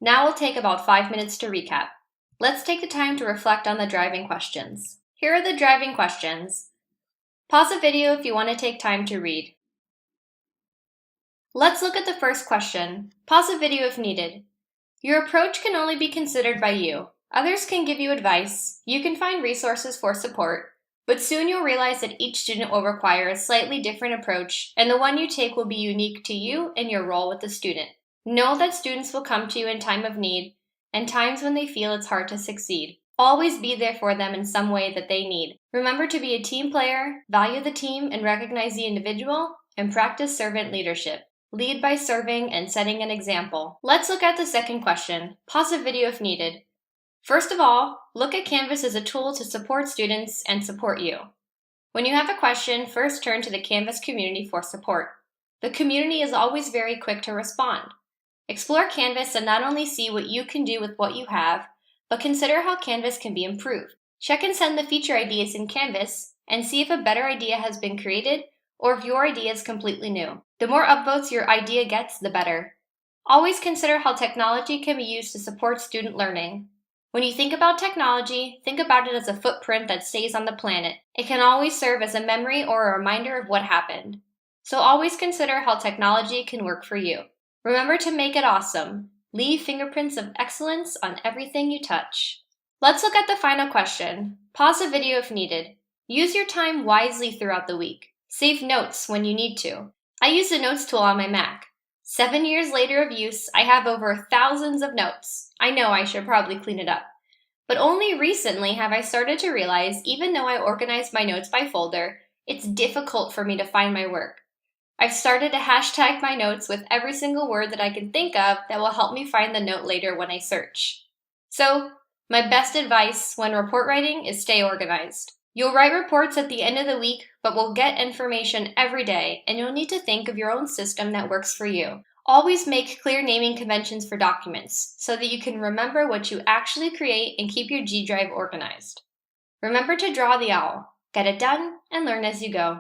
Now we'll take about 5 minutes to recap. Let's take the time to reflect on the driving questions. Here are the driving questions. Pause the video if you want to take time to read. Let's look at the first question. Pause the video if needed. Your approach can only be considered by you. Others can give you advice, you can find resources for support, but soon you'll realize that each student will require a slightly different approach, and the one you take will be unique to you and your role with the student. Know that students will come to you in time of need and times when they feel it's hard to succeed. Always be there for them in some way that they need. Remember to be a team player, value the team and recognize the individual, and practice servant leadership. Lead by serving and setting an example. Let's look at the second question. Pause the video if needed. First of all, look at Canvas as a tool to support students and support you. When you have a question, first turn to the Canvas community for support. The community is always very quick to respond. Explore Canvas and not only see what you can do with what you have, but consider how Canvas can be improved. Check and send the feature ideas in Canvas and see if a better idea has been created or if your idea is completely new. The more upvotes your idea gets, the better. Always consider how technology can be used to support student learning. When you think about technology, think about it as a footprint that stays on the planet. It can always serve as a memory or a reminder of what happened. So always consider how technology can work for you. Remember to make it awesome. Leave fingerprints of excellence on everything you touch. Let's look at the final question. Pause the video if needed. Use your time wisely throughout the week. Save notes when you need to. I use the Notes tool on my Mac. 7 years later of use, I have over thousands of notes. I know I should probably clean it up. But only recently have I started to realize, even though I organize my notes by folder, it's difficult for me to find my work. I've started to hashtag my notes with every single word that I can think of that will help me find the note later when I search. So, my best advice when report writing is stay organized. You'll write reports at the end of the week, but will get information every day, and you'll need to think of your own system that works for you. Always make clear naming conventions for documents, so that you can remember what you actually create and keep your G Drive organized. Remember to draw the owl. Get it done and learn as you go.